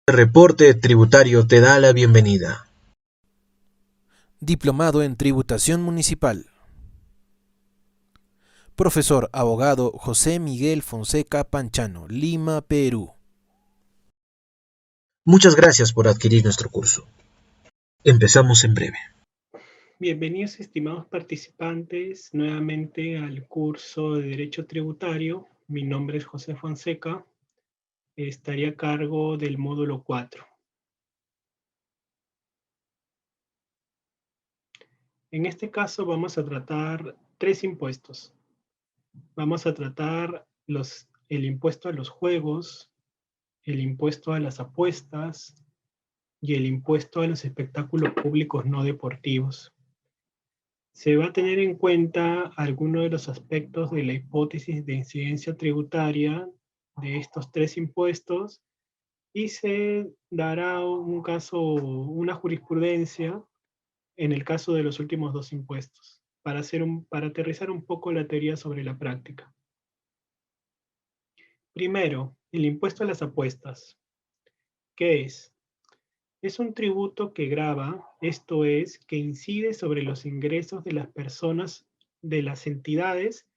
El reporte tributario te da la bienvenida. Diplomado en Tributación Municipal. Profesor Abogado José Miguel Fonseca Panchano, Lima, Perú. Muchas gracias por adquirir nuestro curso. Empezamos en breve. Bienvenidos, estimados participantes, nuevamente al curso de Derecho Tributario. Mi nombre es José Fonseca. Estaré a cargo del módulo 4. En este caso vamos a tratar 3 impuestos. Vamos a tratar el impuesto a los juegos, el impuesto a las apuestas y el impuesto a los espectáculos públicos no deportivos. Se va a tener en cuenta algunos de los aspectos de la hipótesis de incidencia tributaria de estos 3 impuestos y se dará una jurisprudencia en el caso de los últimos 2 impuestos, para aterrizar un poco la teoría sobre la práctica. Primero, el impuesto a las apuestas. ¿Qué es? Es un tributo que grava, esto es, que incide sobre los ingresos de las personas, de las entidades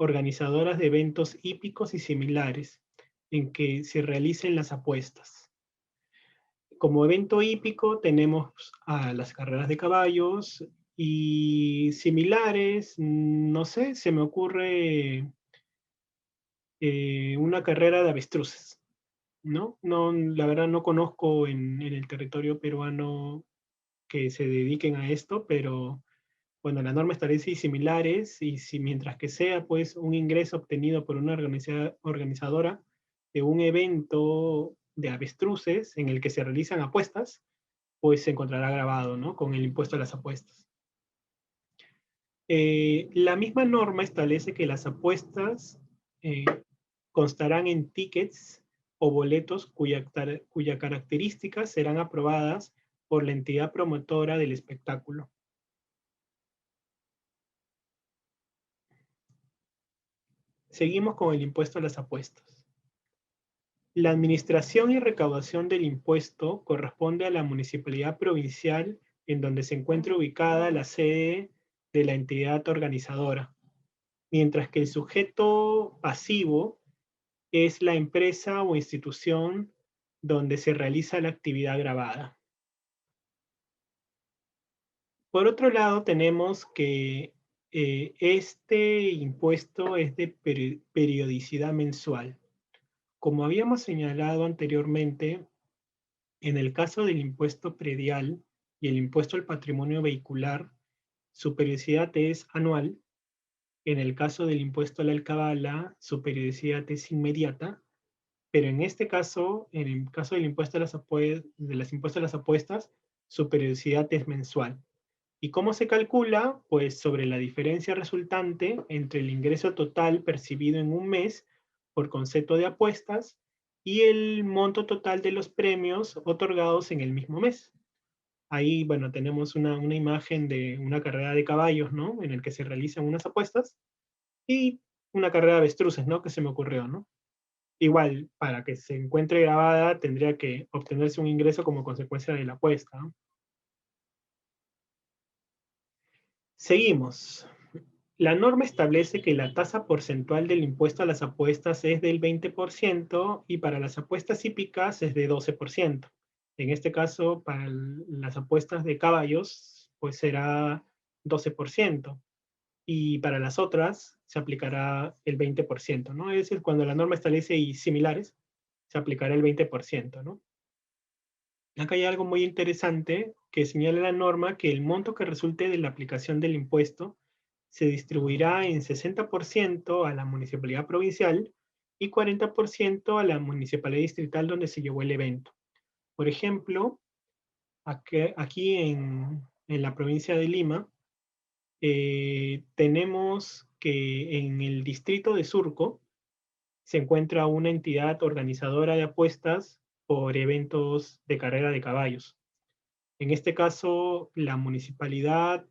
organizadoras de eventos hípicos y similares, en que se realicen las apuestas. Como evento hípico tenemos a las carreras de caballos y similares, no sé, se me ocurre una carrera de avestruces, ¿no? No, la verdad no conozco en el territorio peruano que se dediquen a esto, pero bueno, la norma establece similares y si mientras que sea pues un ingreso obtenido por una organizadora de un evento de avestruces en el que se realizan apuestas, pues se encontrará grabado, ¿no? Con el impuesto a las apuestas. La misma norma establece que las apuestas eh, constarán en tickets o boletos cuya características serán aprobadas por la entidad promotora del espectáculo. Seguimos con el impuesto a las apuestas. La administración y recaudación del impuesto corresponde a la municipalidad provincial en donde se encuentra ubicada la sede de la entidad organizadora, mientras que el sujeto pasivo es la empresa o institución donde se realiza la actividad gravada. Por otro lado, tenemos que este impuesto es de periodicidad mensual. Como habíamos señalado anteriormente, en el caso del impuesto predial y el impuesto al patrimonio vehicular, su periodicidad es anual. En el caso del impuesto a la alcabala, su periodicidad es inmediata. Pero en este caso, en el caso del impuesto a las impuestos a las apuestas, su periodicidad es mensual. ¿Y cómo se calcula? Pues sobre la diferencia resultante entre el ingreso total percibido en un mes por concepto de apuestas y el monto total de los premios otorgados en el mismo mes. Ahí, bueno, tenemos una imagen de una carrera de caballos, ¿no? En el que se realizan unas apuestas y una carrera de avestruces, ¿no? Que se me ocurrió, ¿no? Igual, para que se encuentre grabada, tendría que obtenerse un ingreso como consecuencia de la apuesta, ¿no? Seguimos. La norma establece que la tasa porcentual del impuesto a las apuestas es del 20% y para las apuestas hípicas es de 12%. En este caso, para las apuestas de caballos, pues será 12%. Y para las otras se aplicará el 20%, ¿no? Es decir, cuando la norma establece y similares, se aplicará el 20%, ¿no? Acá hay algo muy interesante que señala la norma que el monto que resulte de la aplicación del impuesto se distribuirá en 60% a la municipalidad provincial y 40% a la municipalidad distrital donde se llevó el evento. Por ejemplo, aquí en la provincia de Lima, tenemos que en el distrito de Surco se encuentra una entidad organizadora de apuestas por eventos de carrera de caballos. En este caso, la municipalidad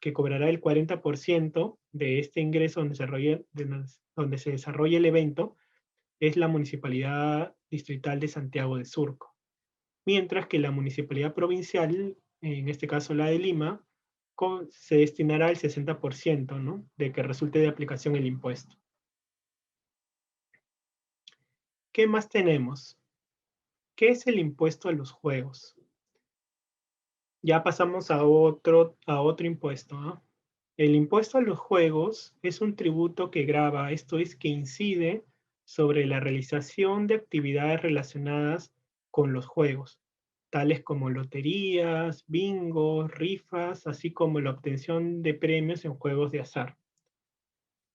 que cobrará el 40% de este ingreso donde se desarrolla el evento es la Municipalidad Distrital de Santiago de Surco. mientras que la municipalidad provincial, en este caso la de Lima, se destinará al 60%, ¿no?, de que resulte de aplicación el impuesto. ¿Qué más tenemos? ¿Qué es el impuesto a los juegos? Ya pasamos a otro impuesto, ¿no? El impuesto a los juegos es un tributo que grava, esto es, que incide sobre la realización de actividades relacionadas con los juegos, tales como loterías, bingos, rifas, así como la obtención de premios en juegos de azar.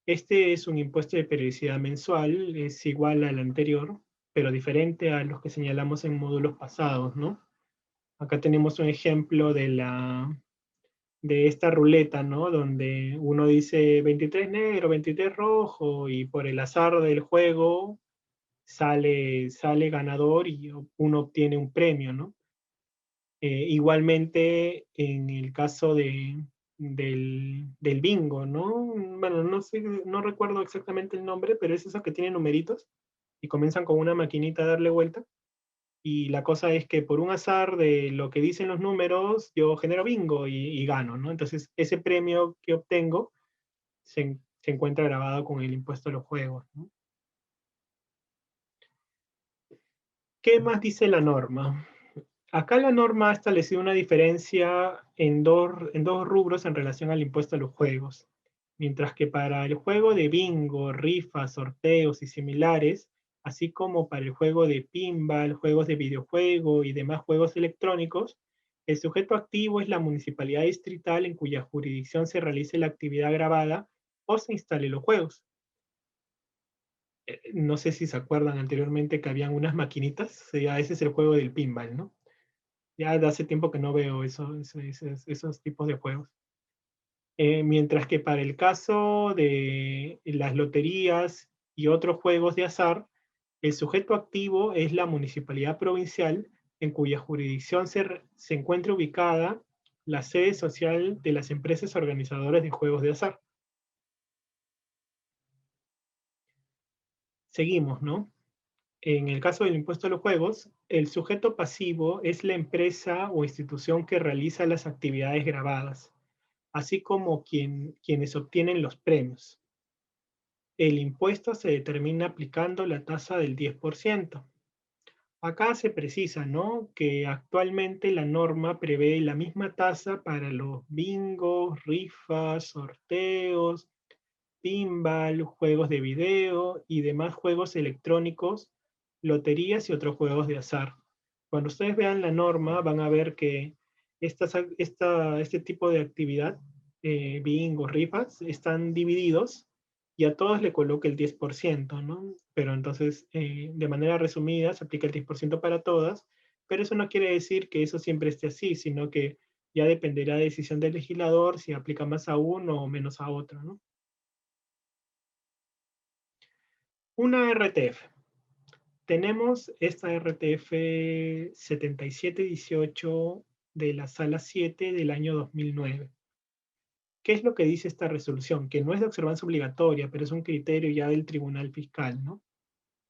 Este es un impuesto de periodicidad mensual, es igual al anterior, pero diferente a los que señalamos en módulos pasados, ¿no? Acá tenemos un ejemplo de esta ruleta, ¿no? Donde uno dice 23 negro, 23 rojo, y por el azar del juego sale ganador y uno obtiene un premio, ¿no? Igualmente en el caso del bingo, ¿no? Bueno, no sé, no recuerdo exactamente el nombre, pero es esos que tienen numeritos y comienzan con una maquinita a darle vuelta. Y la cosa es que por un azar de lo que dicen los números, yo genero bingo y gano, ¿no? Entonces, ese premio que obtengo se encuentra grabado con el impuesto a los juegos, ¿no? ¿Qué más dice la norma? Acá la norma ha establecido una diferencia en dos rubros en relación al impuesto a los juegos. Mientras que para el juego de bingo, rifas, sorteos y similares, así como para el juego de pinball, juegos de videojuego y demás juegos electrónicos, el sujeto activo es la municipalidad distrital en cuya jurisdicción se realice la actividad grabada o se instale los juegos. No sé si se acuerdan anteriormente que habían unas maquinitas, ya ese es el juego del pinball, ¿no? Ya de hace tiempo que no veo esos tipos de juegos. Mientras que para el caso de las loterías y otros juegos de azar, el sujeto activo es la municipalidad provincial en cuya jurisdicción se encuentra ubicada la sede social de las empresas organizadoras de juegos de azar. Seguimos, ¿no? En el caso del impuesto a los juegos, el sujeto pasivo es la empresa o institución que realiza las actividades grabadas, así como quienes obtienen los premios. El impuesto se determina aplicando la tasa del 10%. Acá se precisa, ¿no?, que actualmente la norma prevé la misma tasa para los bingos, rifas, sorteos, pinball, juegos de video y demás juegos electrónicos, loterías y otros juegos de azar. Cuando ustedes vean la norma van a ver que este tipo de actividad, bingo, rifas, están divididos y a todos le coloca el 10%, ¿no? Pero entonces, de manera resumida, se aplica el 10% para todas, pero eso no quiere decir que eso siempre esté así, sino que ya dependerá de decisión del legislador si aplica más a uno o menos a otro, ¿no? Una RTF. Tenemos esta RTF 7718 de la Sala 7 del año 2009. ¿Qué es lo que dice esta resolución? Que no es de observancia obligatoria, pero es un criterio ya del Tribunal Fiscal, ¿no?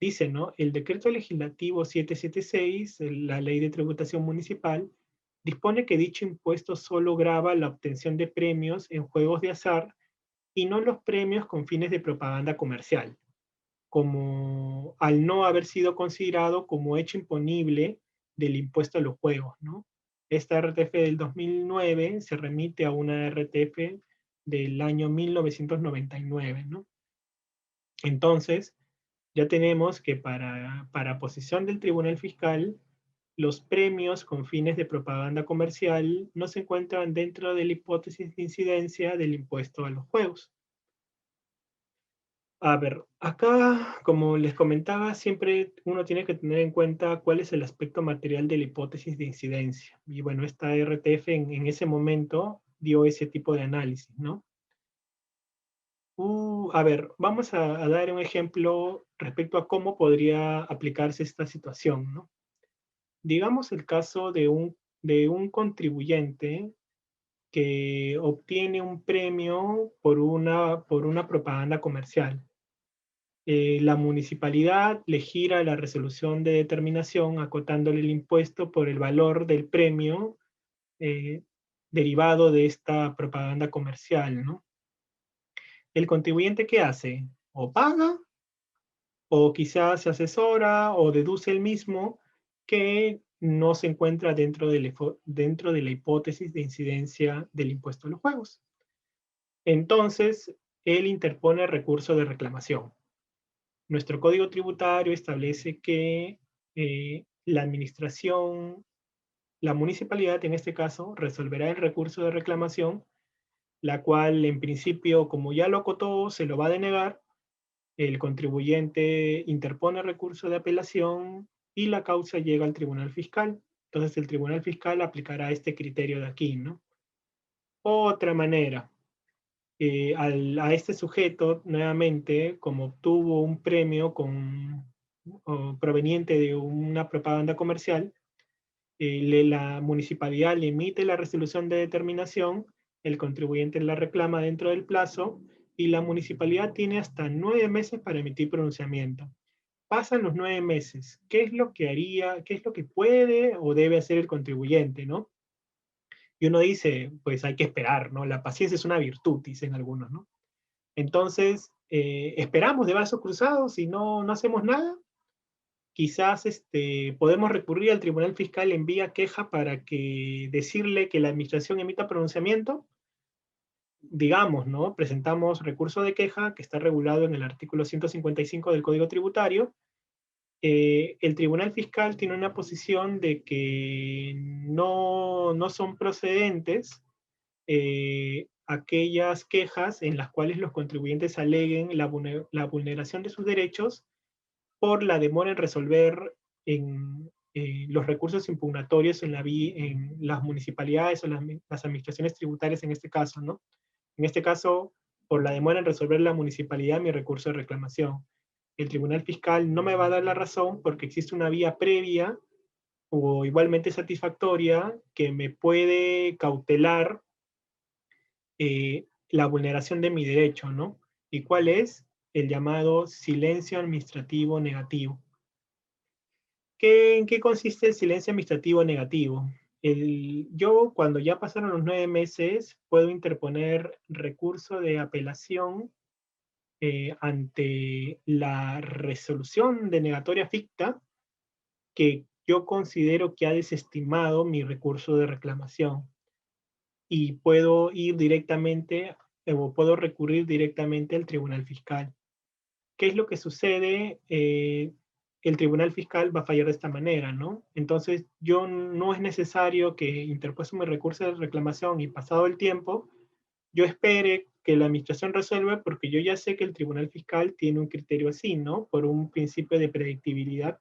Dice, ¿no? El decreto legislativo 776, la Ley de Tributación Municipal, dispone que dicho impuesto solo grava la obtención de premios en juegos de azar y no los premios con fines de propaganda comercial, como al no haber sido considerado como hecho imponible del impuesto a los juegos, ¿no? Esta RTF del 2009 se remite a una RTF del año 1999, ¿no? Entonces, ya tenemos que para posición del Tribunal Fiscal, los premios con fines de propaganda comercial no se encuentran dentro de la hipótesis de incidencia del impuesto a los juegos. A ver, acá, como les comentaba, siempre uno tiene que tener en cuenta cuál es el aspecto material de la hipótesis de incidencia. Y bueno, esta RTF en ese momento dio ese tipo de análisis, ¿no? A ver, vamos a dar un ejemplo respecto a cómo podría aplicarse esta situación, ¿no? Digamos el caso de un contribuyente que obtiene un premio por una propaganda comercial. la municipalidad le gira la resolución de determinación acotándole el impuesto por el valor del premio derivado de esta propaganda comercial, ¿no? ¿El contribuyente qué hace? O paga, o quizás se asesora, o deduce el mismo que no se encuentra dentro de la hipótesis de incidencia del impuesto a los juegos. Entonces, él interpone recurso de reclamación. Nuestro código tributario establece que la administración, la municipalidad en este caso, resolverá el recurso de reclamación, la cual en principio, como ya lo acotó, se lo va a denegar. El contribuyente interpone recurso de apelación y la causa llega al tribunal fiscal. Entonces el tribunal fiscal aplicará este criterio de aquí, ¿no? Otra manera, a este sujeto, nuevamente, como obtuvo un premio proveniente de una propaganda comercial, la municipalidad le emite la resolución de determinación, el contribuyente la reclama dentro del plazo y la municipalidad tiene hasta 9 meses para emitir pronunciamiento. Pasan los 9 meses. ¿Qué es lo que haría, qué es lo que puede o debe hacer el contribuyente, no? Y uno dice, pues hay que esperar, ¿no? La paciencia es una virtud, dicen algunos, ¿no? Entonces, esperamos de brazos cruzados y no hacemos nada. Quizás podemos recurrir al Tribunal Fiscal en vía queja para que decirle que la administración emita pronunciamiento. Digamos, ¿no? Presentamos recurso de queja que está regulado en el artículo 155 del Código Tributario. El Tribunal Fiscal tiene una posición de que no son procedentes aquellas quejas en las cuales los contribuyentes aleguen la vulneración de sus derechos por la demora en resolver los recursos impugnatorios en las municipalidades o las administraciones tributarias en este caso, ¿no? En este caso, por la demora en resolver la municipalidad mi recurso de reclamación. El Tribunal Fiscal no me va a dar la razón porque existe una vía previa o igualmente satisfactoria que me puede cautelar la vulneración de mi derecho, ¿no? ¿Y cuál es? El llamado silencio administrativo negativo. ¿En qué consiste el silencio administrativo negativo? Yo, cuando ya pasaron los 9 meses, puedo interponer recurso de apelación ante la resolución denegatoria ficta que yo considero que ha desestimado mi recurso de reclamación. Y puedo ir directamente o puedo recurrir directamente al Tribunal Fiscal. ¿Qué es lo que sucede? El Tribunal Fiscal va a fallar de esta manera, ¿no? Entonces, yo no es necesario que interpuesto mi recurso de reclamación y pasado el tiempo, yo espere que la administración resuelva porque yo ya sé que el Tribunal Fiscal tiene un criterio así, ¿no? Por un principio de predictibilidad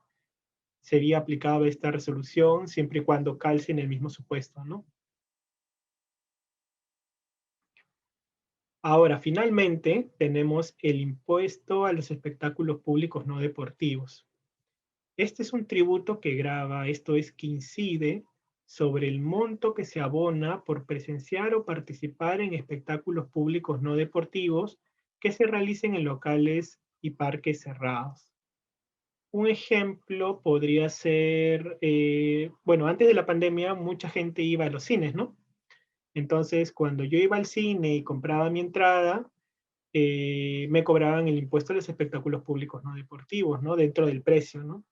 sería aplicable esta resolución siempre y cuando calce en el mismo supuesto, ¿no? Ahora, finalmente, tenemos el impuesto a los espectáculos públicos no deportivos. Este es un tributo que grava, esto es que incide sobre el monto que se abona por presenciar o participar en espectáculos públicos no deportivos que se realicen en locales y parques cerrados. Un ejemplo podría ser, bueno, antes de la pandemia mucha gente iba a los cines, ¿no? Entonces, cuando yo iba al cine y compraba mi entrada, me cobraban el impuesto de los espectáculos públicos no deportivos, ¿no? Dentro del precio, ¿no?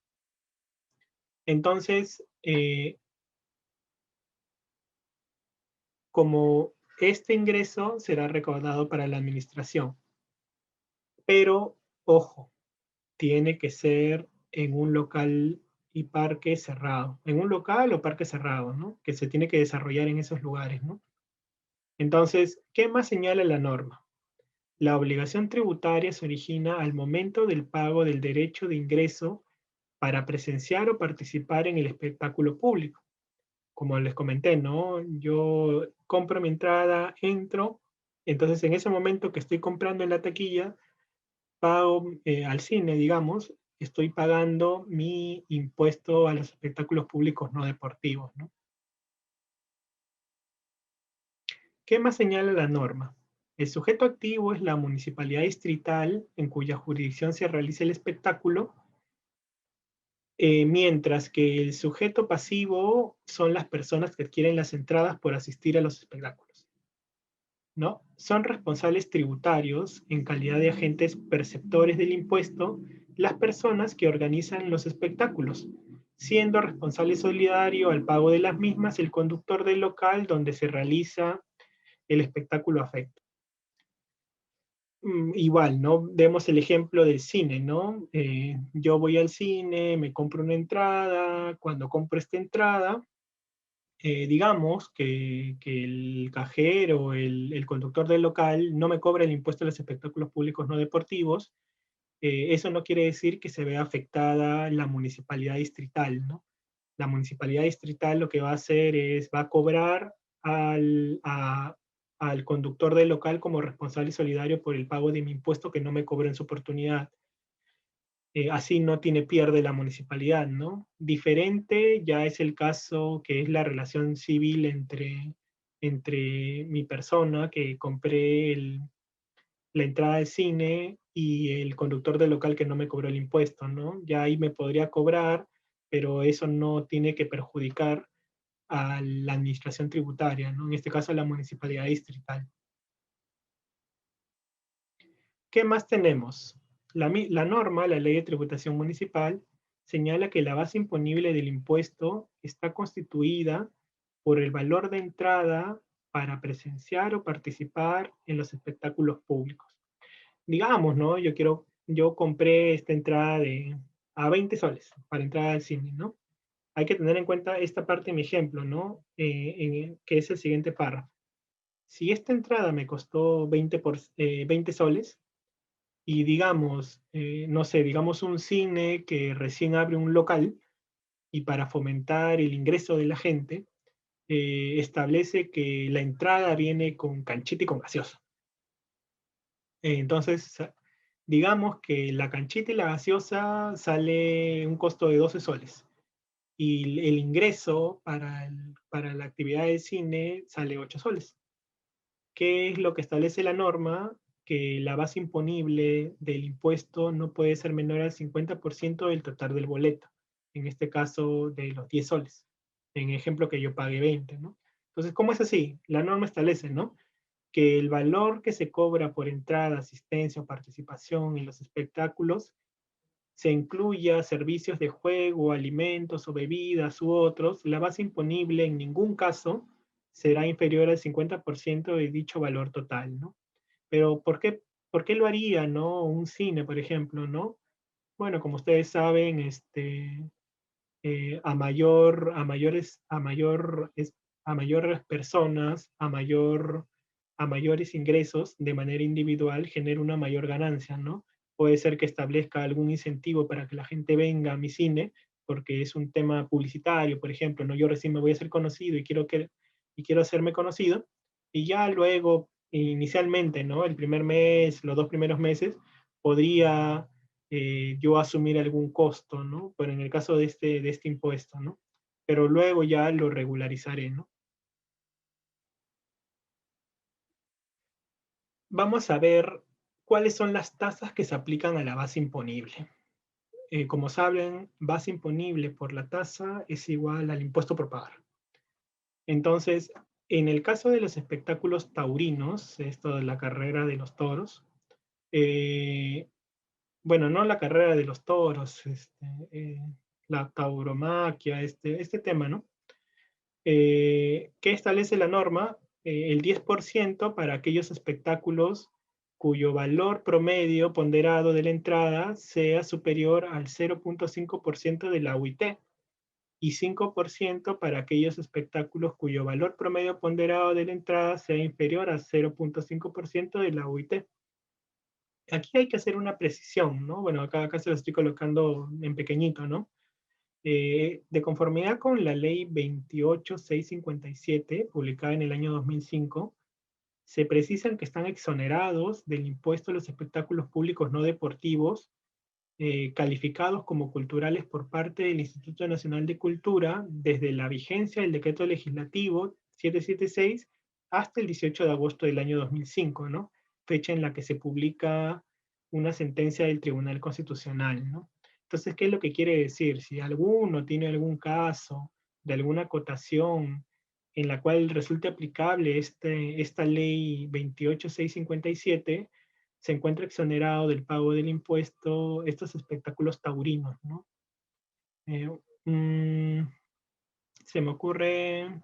Entonces, como este ingreso será recaudado para la administración, pero, ojo, tiene que ser en un local y parque cerrado, en un local o parque cerrado, ¿no? Que se tiene que desarrollar en esos lugares, ¿no? Entonces, ¿qué más señala la norma? La obligación tributaria se origina al momento del pago del derecho de ingreso para presenciar o participar en el espectáculo público. Como les comenté, ¿no? Yo compro mi entrada, entro, entonces en ese momento que estoy comprando en la taquilla, pago al cine, digamos, estoy pagando mi impuesto a los espectáculos públicos no deportivos, ¿no? ¿Qué más señala la norma? El sujeto activo es la municipalidad distrital en cuya jurisdicción se realiza el espectáculo, mientras que el sujeto pasivo son las personas que adquieren las entradas por asistir a los espectáculos, ¿no? Son responsables tributarios en calidad de agentes perceptores del impuesto las personas que organizan los espectáculos, siendo responsable solidario al pago de las mismas el conductor del local donde se realiza el espectáculo afecto. Igual, ¿no? Demos el ejemplo del cine, ¿no? Yo voy al cine, me compro una entrada, cuando compro esta entrada, digamos que el cajero, el conductor del local no me cobra el impuesto a los espectáculos públicos no deportivos. Eso no quiere decir que se vea afectada la municipalidad distrital, ¿no? La municipalidad distrital lo que va a hacer es, va a cobrar al conductor del local como responsable solidario por el pago de mi impuesto que no me cobró en su oportunidad. Así no tiene pierde la municipalidad, ¿no? Diferente ya es el caso que es la relación civil entre mi persona que compré la entrada del cine y el conductor del local que no me cobró el impuesto, ¿no? Ya ahí me podría cobrar, pero eso no tiene que perjudicar a la administración tributaria, ¿no? En este caso a la municipalidad distrital. ¿Qué más tenemos? La norma, la Ley de Tributación Municipal, señala que la base imponible del impuesto está constituida por el valor de entrada para presenciar o participar en los espectáculos públicos. Digamos, ¿no? Yo compré esta entrada a 20 soles para entrar al cine, ¿no? Hay que tener en cuenta esta parte de mi ejemplo, ¿no? Que es el siguiente párrafo. Si esta entrada me costó 20 soles, y digamos, no sé, digamos un cine que recién abre un local y para fomentar el ingreso de la gente, establece que la entrada viene con canchita y con gaseosa. Entonces, digamos que la canchita y la gaseosa sale un costo de 12 soles y el ingreso para la actividad del cine sale 8 soles. ¿Qué es lo que establece la norma? Que la base imponible del impuesto no puede ser menor al 50% del total del boleto, en este caso de los 10 soles, en ejemplo que yo pague 20, ¿no? Entonces, ¿cómo es así? La norma establece, ¿no? Que el valor que se cobra por entrada, asistencia o participación en los espectáculos se incluya servicios de juego, alimentos o bebidas u otros, la base imponible en ningún caso será inferior al 50% de dicho valor total, ¿no? Pero por qué lo haría, no? Un cine, por ejemplo, ¿no? Bueno, como ustedes saben, a mayores personas, a mayores ingresos de manera individual, genera una mayor ganancia, ¿no? Puede ser que establezca algún incentivo para que la gente venga a mi cine, porque es un tema publicitario, por ejemplo, ¿no? Yo recién me voy a hacer conocido y quiero hacerme conocido, y ya luego, inicialmente, ¿no? El primer mes, los 2 primeros meses, podría yo asumir algún costo, ¿no? Pero en el caso de este impuesto, ¿no? Pero luego ya lo regularizaré, ¿no? Vamos a ver cuáles son las tasas que se aplican a la base imponible. Como saben, base imponible por la tasa es igual al impuesto por pagar. Entonces, en el caso de los espectáculos taurinos, esto de la carrera de los toros, eh, bueno, no la carrera de los toros, la tauromaquia, este tema, ¿no? ¿Qué establece la norma? El 10% para aquellos espectáculos cuyo valor promedio ponderado de la entrada sea superior al 0.5% de la UIT y 5% para aquellos espectáculos cuyo valor promedio ponderado de la entrada sea inferior al 0.5% de la UIT. Aquí hay que hacer una precisión, ¿no? Bueno, acá se lo estoy colocando en pequeñito, ¿no? De conformidad con la ley 28657, publicada en el año 2005, se precisan que están exonerados del impuesto a los espectáculos públicos no deportivos, calificados como culturales por parte del Instituto Nacional de Cultura, desde la vigencia del decreto legislativo 776 hasta el 18 de agosto del año 2005, ¿no? Fecha en la que se publica una sentencia del Tribunal Constitucional, ¿no? Entonces, ¿qué es lo que quiere decir? Si alguno tiene algún caso de alguna acotación en la cual resulte aplicable esta ley 28657, se encuentra exonerado del pago del impuesto estos espectáculos taurinos, ¿no? Eh, mm, Se me ocurre,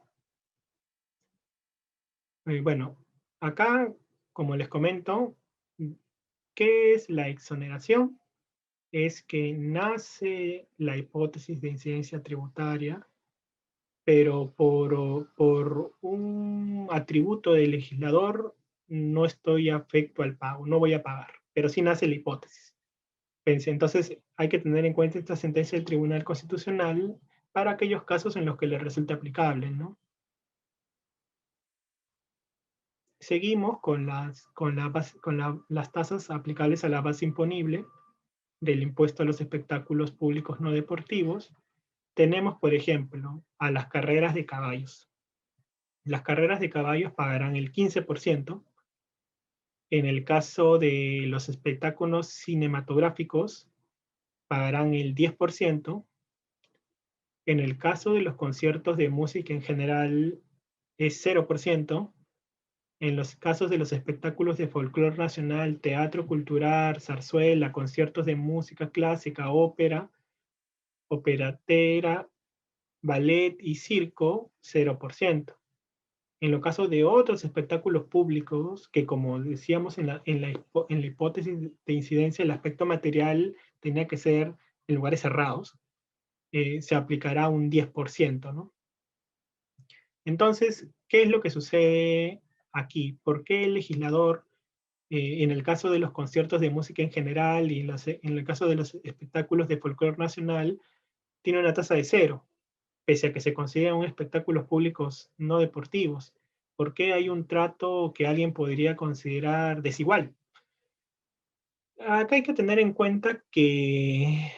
bueno, acá, como les comento, ¿qué es la exoneración? Es que nace la hipótesis de incidencia tributaria, pero por un atributo del legislador no estoy afecto al pago, no voy a pagar, pero sí nace la hipótesis. Entonces hay que tener en cuenta esta sentencia del Tribunal Constitucional para aquellos casos en los que le resulte aplicable, ¿no? Seguimos las tasas aplicables a la base imponible del impuesto a los espectáculos públicos no deportivos. Tenemos, por ejemplo, a las carreras de caballos. Las carreras de caballos pagarán el 15%. En el caso de los espectáculos cinematográficos, pagarán el 10%. En el caso de los conciertos de música en general, es 0%. En los casos de los espectáculos de folclore nacional, teatro cultural, zarzuela, conciertos de música clásica, ópera, operatera, ballet y circo, 0%. En los casos de otros espectáculos públicos, que como decíamos en la hipótesis de incidencia, el aspecto material tenía que ser en lugares cerrados, se aplicará un 10%, ¿no? Entonces, ¿qué es lo que sucede aquí? ¿Por qué el legislador, en el caso de los conciertos de música en general y en el caso de los espectáculos de folclore nacional, tiene una tasa de cero, pese a que se consideran espectáculos públicos no deportivos? ¿Por qué hay un trato que alguien podría considerar desigual? Acá hay que tener en cuenta que,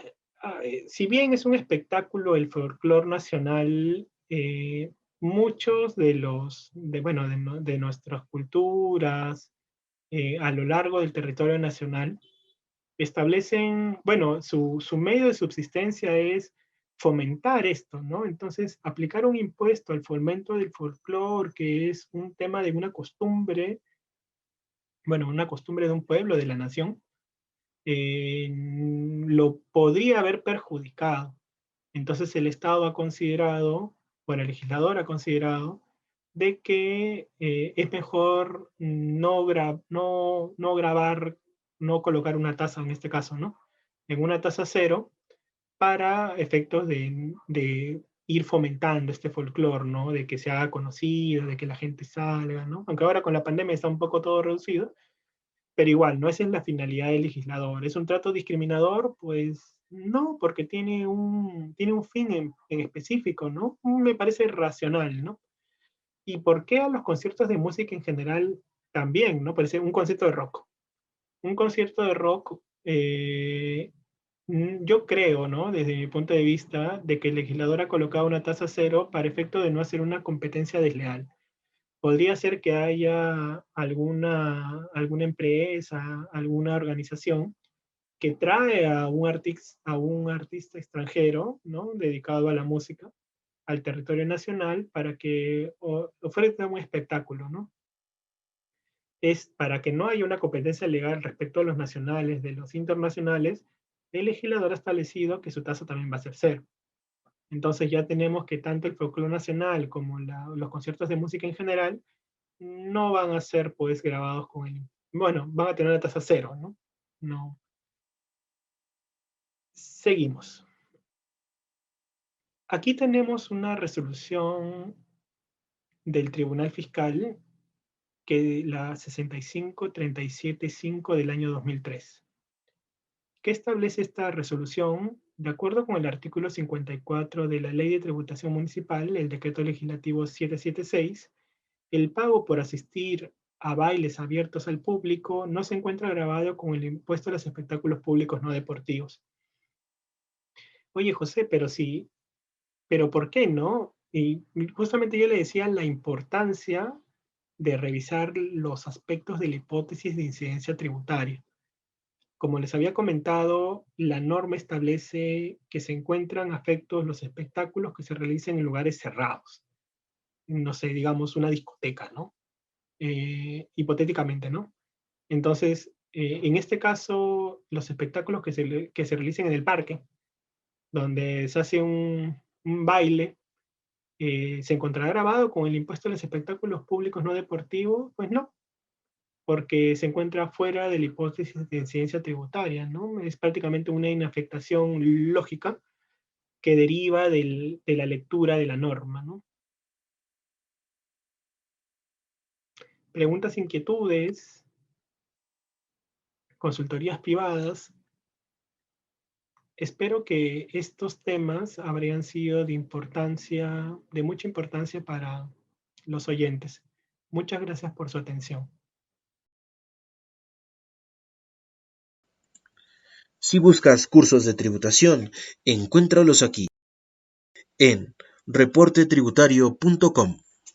si bien es un espectáculo el folclore nacional, muchos bueno, de nuestras culturas a lo largo del territorio nacional establecen, bueno, su medio de subsistencia es fomentar esto, ¿no? Entonces, aplicar un impuesto al fomento del folclore, que es un tema de una costumbre, bueno, una costumbre de un pueblo, de la nación, lo podría haber perjudicado. Entonces el Estado ha considerado, bueno, el legislador ha considerado, de que es mejor no grabar, no colocar una tasa en este caso, ¿no? En una tasa cero para efectos de ir fomentando este folclore, ¿no? De que se haga conocido, de que la gente salga, ¿no? Aunque ahora con la pandemia está un poco todo reducido, pero igual, no esa es la finalidad del legislador. ¿Es un trato discriminador? Pues no, porque tiene un fin en específico, ¿no? Me parece racional, ¿no? ¿Y por qué a los conciertos de música en general también, ¿no? Parece un concierto de rock. Un concierto de rock, yo creo, ¿no? Desde mi punto de vista, de que el legislador ha colocado una tasa cero para efecto de no hacer una competencia desleal. Podría ser que haya alguna empresa, alguna organización que trae a un artista extranjero, ¿no? Dedicado a la música, al territorio nacional para que ofrezca un espectáculo, ¿no? Es para que no haya una competencia legal respecto a los nacionales de los internacionales, el legislador ha establecido que su tasa también va a ser cero. Entonces ya tenemos que tanto el folclore nacional como los conciertos de música en general no van a ser pues grabados con bueno, van a tener la tasa cero, ¿no? No. Seguimos. Aquí tenemos una resolución del Tribunal Fiscal, que la 65375 del año 2003. ¿Qué establece esta resolución? De acuerdo con el artículo 54 de la Ley de Tributación Municipal, el Decreto Legislativo 776, el pago por asistir a bailes abiertos al público no se encuentra grabado con el impuesto a los espectáculos públicos no deportivos. Oye, José, pero sí, pero ¿por qué no? Y justamente yo le decía la importancia de revisar los aspectos de la hipótesis de incidencia tributaria. Como les había comentado, la norma establece que se encuentran afectos los espectáculos que se realicen en lugares cerrados. No sé, digamos una discoteca, ¿no? Hipotéticamente, ¿no? Entonces, en este caso, los espectáculos que se realicen en el parque, donde se hace un baile, ¿se encontrará grabado con el impuesto a los espectáculos públicos no deportivos? Pues no, porque se encuentra fuera de la hipótesis de incidencia tributaria, ¿no? Es prácticamente una inafectación lógica que deriva de la lectura de la norma, ¿no? Preguntas, inquietudes, consultorías privadas. Espero que estos temas habrían sido de mucha importancia para los oyentes. Muchas gracias por su atención. Si buscas cursos de tributación, encuéntralos aquí en reportetributario.com.